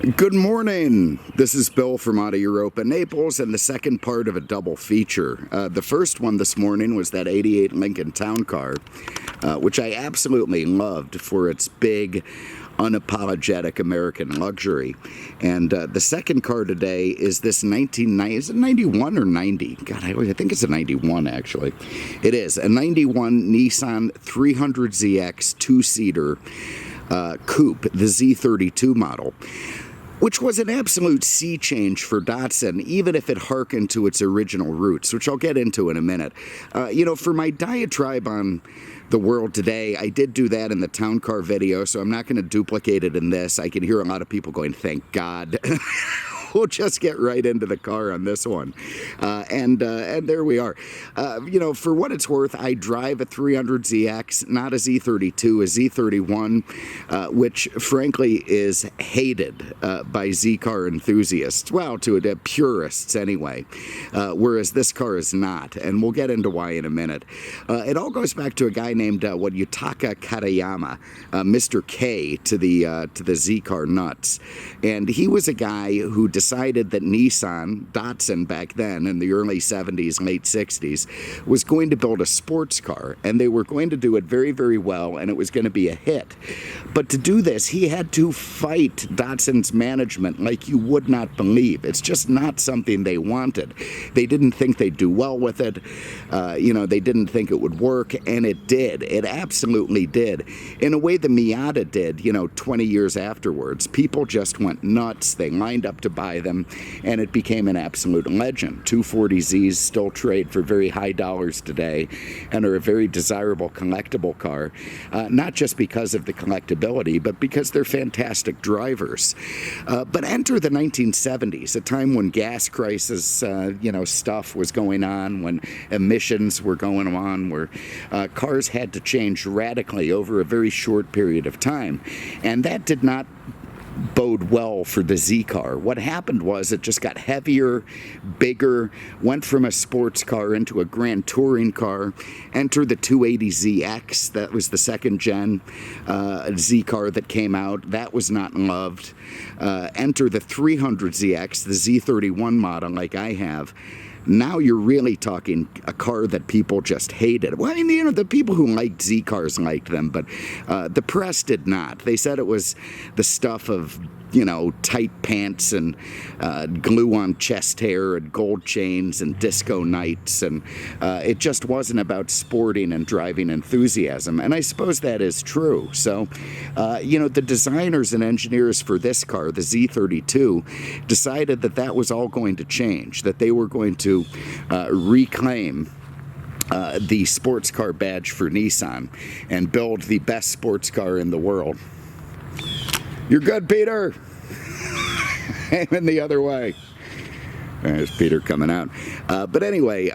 Good morning. This is Bill from Auto Europa Naples and the second part of a double feature. The first one this morning was that 88 Lincoln Town Car, which I absolutely loved for its big, unapologetic American luxury. And the second car today is this 1990, is it 91 or 90? God, I think it's a 91 actually. It is a 91 Nissan 300ZX two-seater Coupe, the Z32 model, which was an absolute sea change for Datsun, even if it harkened to its original roots, which I'll get into in a minute. For my diatribe on the world today, I did do that in the Town Car video, so I'm not going to duplicate it in this. I can hear a lot of people going, thank God. We'll just get right into the car on this one. And there we are. For what it's worth, I drive a 300ZX, not a Z32, a Z31, which frankly is hated by Z car enthusiasts. Well, to purists anyway, whereas this car is not. And we'll get into why in a minute. It all goes back to a guy named Yutaka Katayama, Mr. K to the Z car nuts. And he was a guy who decided that Datsun back then in the early 70s, late 60s, was going to build a sports car, and they were going to do it very, very well, and it was going to be a hit. But to do this, he had to fight Datsun's management like you would not believe. It's just not something they wanted. They didn't think they'd do well with it. They didn't think it would work, and it did. It absolutely did. In a way the Miata did, 20 years afterwards. People just went nuts. They lined up to buy them, and it became an absolute legend. 240Zs still trade for very high dollars today and are a very desirable collectible car, not just because of the collectability, but because they're fantastic drivers. But enter the 1970s, a time when gas crisis, stuff was going on, when emissions were going on, where cars had to change radically over a very short period of time, and that did not bode well for the Z car. What happened was it just got heavier, bigger, went from a sports car into a grand touring car. Enter the 280ZX, that was the second gen Z car that came out. That was not loved. Enter the 300ZX, the Z31 model like I have. Now you're really talking a car that people just hated. Well, the people who liked Z cars liked them, but the press did not. They said it was the stuff of, tight pants and glue on chest hair and gold chains and disco nights, and it just wasn't about sporting and driving enthusiasm. And I suppose that is true. So, the designers and engineers for this car, the Z32, decided that that was all going to change, that they were going to reclaim the sports car badge for Nissan and build the best sports car in the world. You're good, Peter. Aiming the other way. There's Peter coming out. But anyway,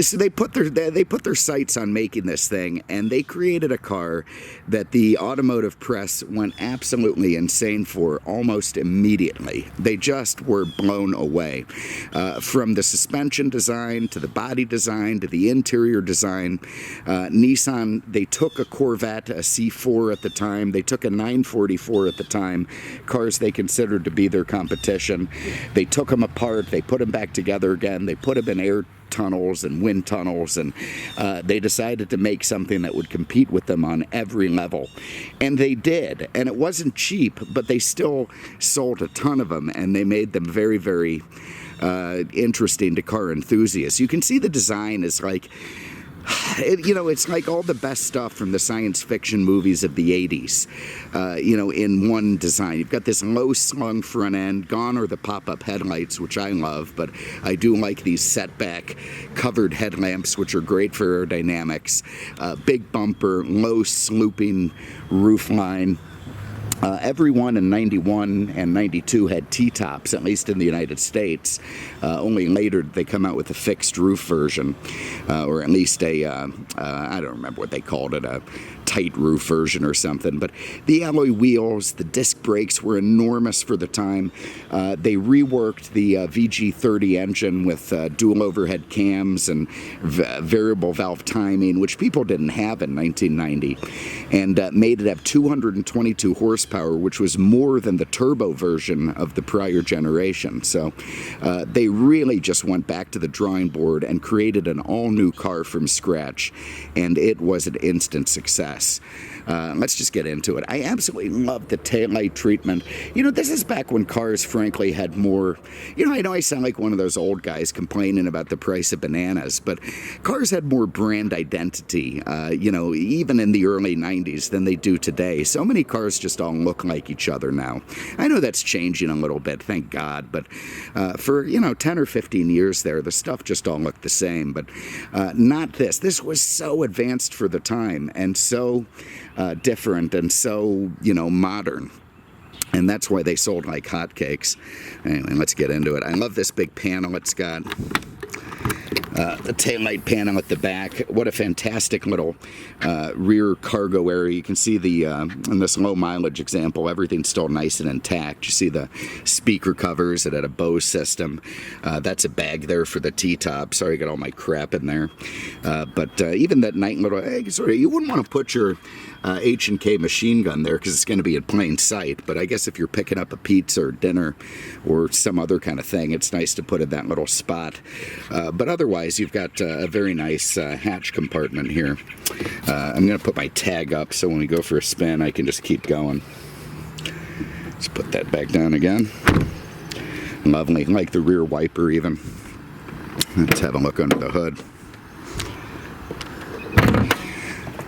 so they put their sights on making this thing, and they created a car that the automotive press went absolutely insane for almost immediately. They just were blown away. From the suspension design to the body design to the interior design, Nissan, they took a Corvette, a C4 at the time, they took a 944 at the time, cars they considered to be their competition. They took them apart, they put them back together again, they put them in air tunnels and wind tunnels, and they decided to make something that would compete with them on every level. And they did, and it wasn't cheap, but they still sold a ton of them, and they made them very, very interesting to car enthusiasts. You can see the design is like, it's like all the best stuff from the science fiction movies of the 80s, in one design. You've got this low slung front end, gone are the pop-up headlights, which I love, but I do like these setback covered headlamps, which are great for aerodynamics. Big bumper, low slooping roof line. Everyone in 91 and 92 had T-tops, at least in the United States. Only later did they come out with a fixed roof version, or at least I don't remember what they called it, a tight roof version or something. But the alloy wheels, the disc brakes were enormous for the time. They reworked the VG30 engine with dual overhead cams and variable valve timing, which people didn't have in 1990, and made it have 222 horsepower, which was more than the turbo version of the prior generation. So they really just went back to the drawing board and created an all-new car from scratch, and it was an instant success. Let's just get into it. I absolutely love the taillight treatment. You know, this is back when cars, frankly, had more... You know, I know I sound like one of those old guys complaining about the price of bananas, but cars had more brand identity, you know, even in the early 90s than they do today. So many cars just all look like each other now. I know that's changing a little bit, thank God, but for, you know, 10 or 15 years there, the stuff just all looked the same, but not this. This was so advanced for the time and so different and so, you know, modern. And that's why they sold like hotcakes. Anyway, let's get into it. I love this big panel it's got. The taillight panel at the back. What a fantastic little rear cargo area. You can see the in this low mileage example, everything's still nice and intact. You see the speaker covers. It had a Bose system. That's a bag there for the T-top. Sorry, I got all my crap in there. But even that nice little, you wouldn't want to put your H&K machine gun there because it's going to be in plain sight. But I guess if you're picking up a pizza or dinner or some other kind of thing, it's nice to put in that little spot. But otherwise, you've got a very nice hatch compartment here. I'm going to put my tag up so when we go for a spin, I can just keep going. Let's put that back down again. Lovely. I like the rear wiper even. Let's have a look under the hood.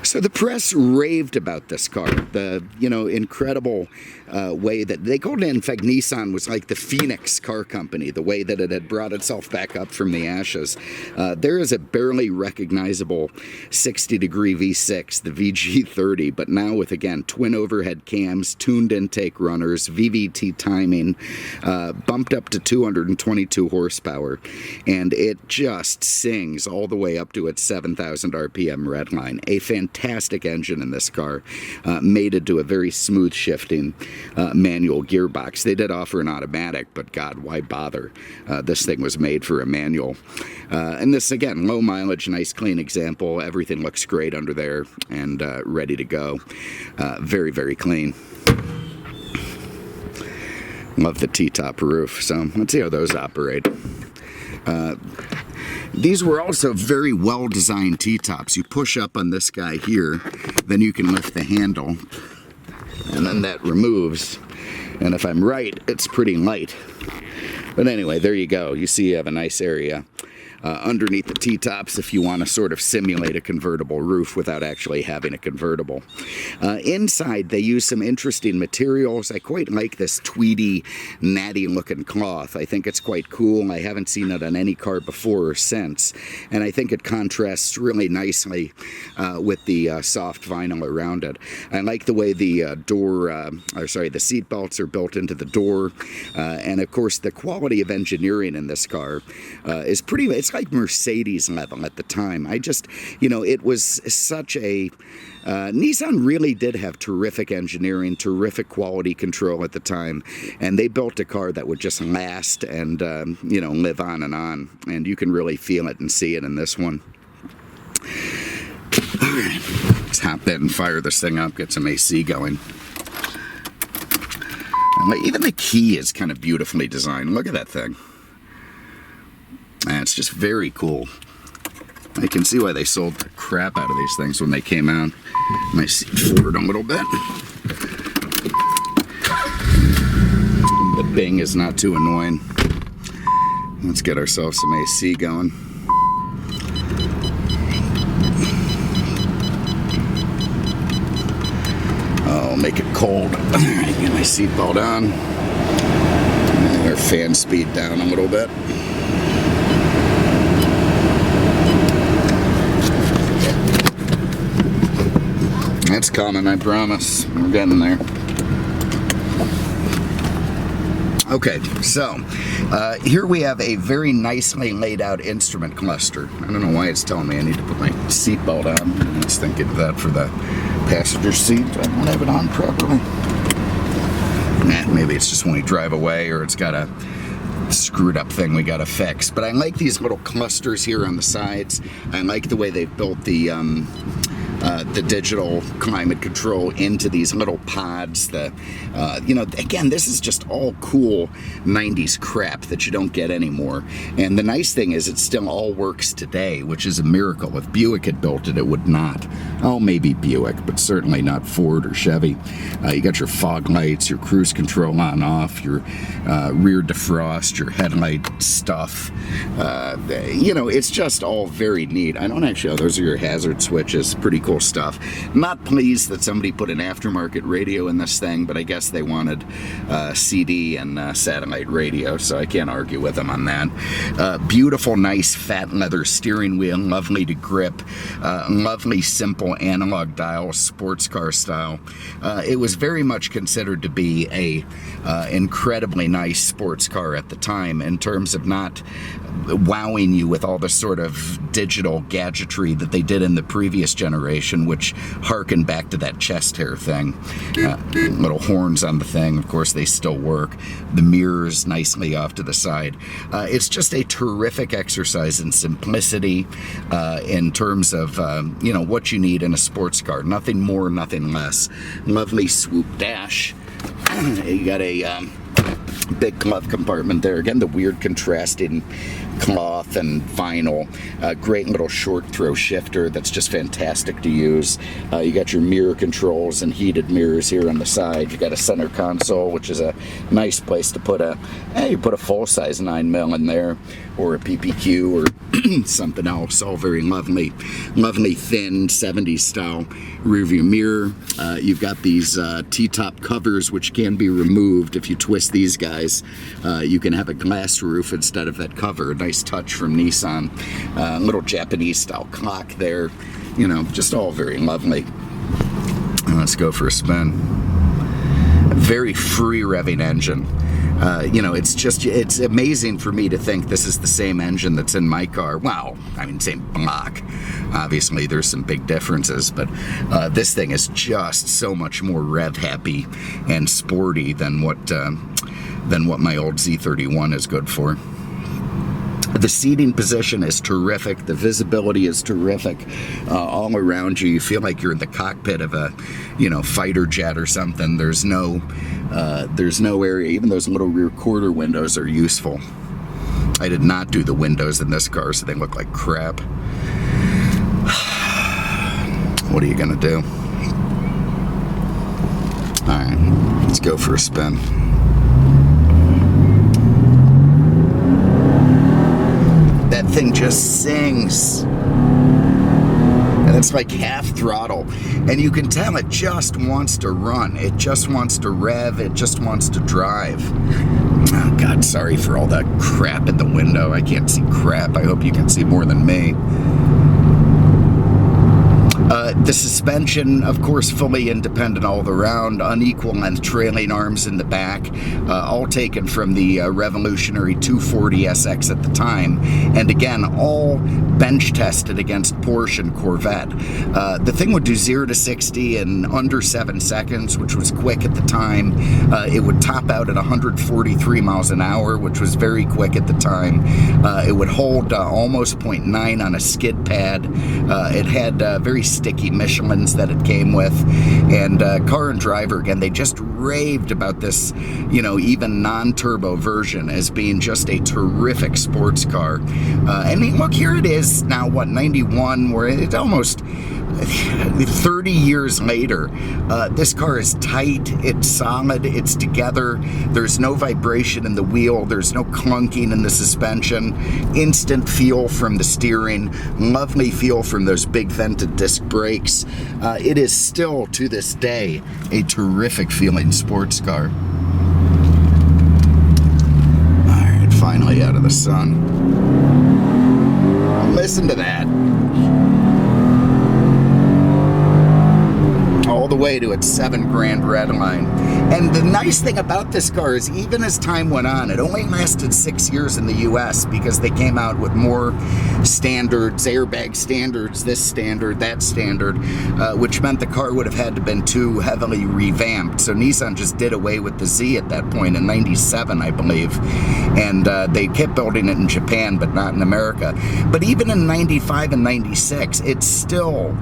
So the press raved about this car, the, you know, incredible way that they called it. In fact, Nissan was like the Phoenix car company, the way that it had brought itself back up from the ashes. There is a barely recognizable 60-degree V6, the VG30, but now with, again, twin overhead cams, tuned intake runners, VVT timing, bumped up to 222 horsepower, and it just sings all the way up to its 7,000 RPM redline. A fantastic engine in this car, mated to a very smooth shifting manual gearbox. They did offer an automatic, but God, why bother? This thing was made for a manual. And this, again, low mileage, nice clean example. Everything looks great under there and ready to go. Very, very clean. Love the T-top roof. So let's see how those operate. These were also very well-designed T-tops. You push up on this guy here, then you can lift the handle, and then that removes. And if I'm right, it's pretty light. But anyway, there you go. You see you have a nice area underneath the T-tops if you want to sort of simulate a convertible roof without actually having a convertible. Inside, they use some interesting materials. I quite like this tweedy, natty looking cloth. I think it's quite cool. I haven't seen it on any car before or since. And I think it contrasts really nicely with the soft vinyl around it. I like the way the the seat belts are built into the door. And of course, the quality of engineering in this car is pretty, it's like Mercedes level at the time. I just, you know, it was such a... Nissan really did have terrific engineering, terrific quality control at the time, and they built a car that would just last and, you know, live on, and you can really feel it and see it in this one. All right, let's hop in and fire this thing up, get some AC going. And even the key is kind of beautifully designed. Look at that thing. And it's just very cool. I can see why they sold the crap out of these things when they came out. My seat forward a little bit. The bing is not too annoying. Let's get ourselves some AC going. Oh, make it cold. All right, get my seatbelt on. Our fan speed down a little bit. It's coming, I promise. We're getting there. Okay, so here we have a very nicely laid out instrument cluster. I don't know why it's telling me I need to put my seatbelt on. I was thinking of that for the passenger seat. I don't have it on properly. Nah, maybe it's just when we drive away, or it's got a screwed up thing we gotta fix. But I like these little clusters here on the sides. I like the way they've built the digital climate control into these little pods. You know, again, this is just all cool 90s crap that you don't get anymore. And the nice thing is it still all works today, which is a miracle. If Buick had built it, it would not. Oh, maybe Buick, but certainly not Ford or Chevy. You got your fog lights, your cruise control on off, your rear defrost, your headlight stuff. You know, it's just all very neat. I don't actually, oh, those are your hazard switches. Pretty cool stuff. Not pleased that somebody put an aftermarket radio in this thing, but I guess they wanted CD and satellite radio, so I can't argue with them on that. Beautiful, nice, fat leather steering wheel, lovely to grip, lovely, simple analog dial, sports car style. It was very much considered to be a incredibly nice sports car at the time, in terms of not wowing you with all the sort of digital gadgetry that they did in the previous generation, which harken back to that chest hair thing. Little horns on the thing, of course they still work. The mirrors nicely off to the side. It's just a terrific exercise in simplicity, in terms of you know, what you need in a sports car. Nothing more, nothing less. Lovely swoop dash. You got a big glove compartment there. Again, the weird contrasting cloth and vinyl. Great little short throw shifter that's just fantastic to use. You got your mirror controls and heated mirrors here on the side. You got a center console, which is a nice place to put you put a full-size 9mm in there, or a PPQ, or something else. All very lovely thin 70s style rearview mirror. You've got these T-top covers, which can be removed if you twist these guys. You can have a glass roof instead of that cover. Nice touch from Nissan. Little Japanese style clock there. You know, just all very lovely. Let's go for a spin. A very free revving engine. You know, it's amazing for me to think this is the same engine that's in my car. Wow, I mean, same block. Obviously, there's some big differences, but this thing is just so much more rev happy and sporty than what my old Z32 is good for. The seating position is terrific. The visibility is terrific. All around you, you feel like you're in the cockpit of a, you know, fighter jet or something. There's no area. Even those little rear quarter windows are useful. I did not do the windows in this car, so they look like crap. What are you gonna do? All right, let's go for a spin. That thing just sings. And it's like half throttle. And you can tell it just wants to run. It just wants to rev. It just wants to drive. Oh, God, sorry for all that crap in the window. I can't see crap. I hope you can see more than me. The suspension, of course, fully independent all around, unequal length trailing arms in the back, all taken from the revolutionary 240 SX at the time, and again, all bench tested against Porsche and Corvette. The thing would do 0 to 60 in under 7 seconds, which was quick at the time. It would top out at 143 miles an hour, which was very quick at the time. It would hold almost 0.9 on a skid pad. It had very sticky Michelins that it came with, and Car and Driver, again, they just raved about this, you know, even non-turbo version as being just a terrific sports car. I mean, look, here it is now, what, 91, where it's almost 30 years later. This car is tight, it's solid, it's together. There's no vibration in the wheel, there's no clunking in the suspension. Instant feel from the steering, lovely feel from those big vented disc brakes. It is still, to this day, a terrific feeling sports car. Alright, finally out of the sun. Listen to that. All the way to its 7 grand red line. And the nice thing about this car is, even as time went on, it only lasted 6 years in the US because they came out with more standards, airbag standards, this standard, that standard, which meant the car would have had to been too heavily revamped. So Nissan just did away with the Z at that point in 97, I believe. And they kept building it in Japan, but not in America. But even in 95 and 96, it still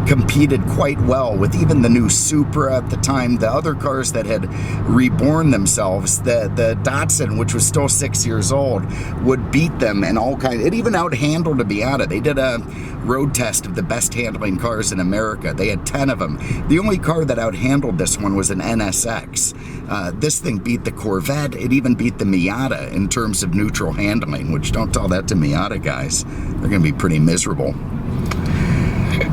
competed quite well with even the new Supra at the time, the other cars that had reborn themselves. The Datsun, which was still 6 years old, would beat them in all kinds. It even out-handled a Miata. They did a road test of the best handling cars in America. They had 10 of them. The only car that out-handled this one was an NSX. This thing beat the Corvette. It even beat the Miata in terms of neutral handling, which, don't tell that to Miata guys. They're going to be pretty miserable.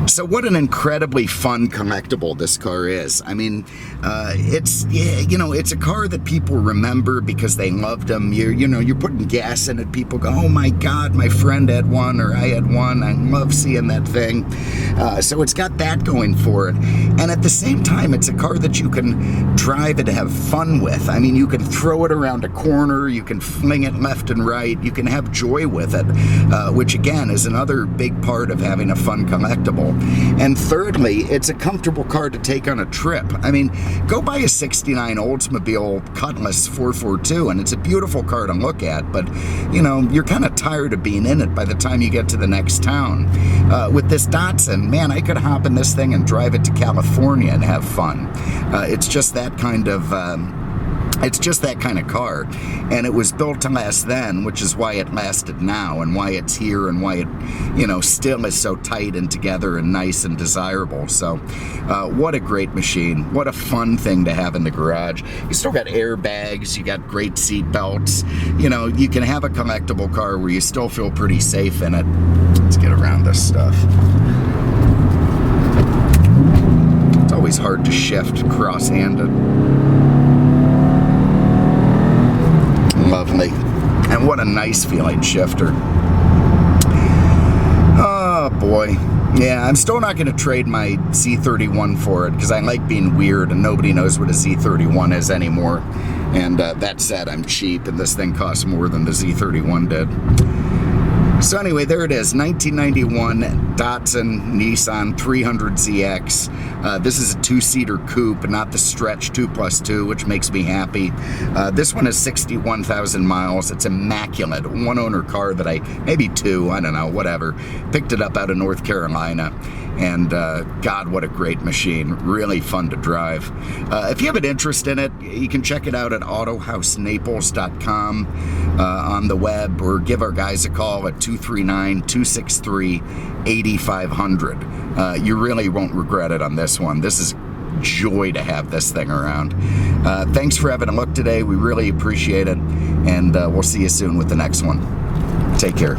So what an incredibly fun collectible this car is. I mean, it's, you know, it's a car that people remember because they loved them. You're putting gas in it. People go, oh my God, my friend had one, or I had one. I love seeing that thing. So it's got that going for it. And at the same time, it's a car that you can drive and have fun with. I mean, you can throw it around a corner. You can fling it left and right. You can have joy with it, which again is another big part of having a fun collectible. And thirdly, it's a comfortable car to take on a trip. I mean, go buy a 69 Oldsmobile Cutlass 442, and it's a beautiful car to look at, but, you know, you're kind of tired of being in it by the time you get to the next town. With this Datsun, man, I could hop in this thing and drive it to California and have fun. It's just that kind of... It's just that kind of car, and it was built to last then, which is why it lasted now, and why it's here, and why it, you know, still is so tight and together and nice and desirable. So what a great machine. What a fun thing to have in the garage. You still got airbags, you got great seat belts. You know, you can have a collectible car where you still feel pretty safe in it. Let's get around this stuff. It's always hard to shift cross-handed. Lovely. And what a nice feeling shifter. Oh boy. Yeah, I'm still not going to trade my Z32 for it because I like being weird and nobody knows what a Z32 is anymore. And that said, I'm cheap and this thing costs more than the Z32 did. So anyway, there it is, 1991 Datsun Nissan 300ZX. This is a 2-seater coupe, not the stretch 2+2, which makes me happy. This one has 61,000 miles. It's immaculate. One-owner car that maybe two, I don't know, whatever. Picked it up out of North Carolina. And God, what a great machine. Really fun to drive. If you have an interest in it, you can check it out at autohausnaples.com on the web, or give our guys a call at 239-263-8500. You really won't regret it on this one. This is joy to have this thing around. Thanks for having a look today. We really appreciate it. And we'll see you soon with the next one. Take care.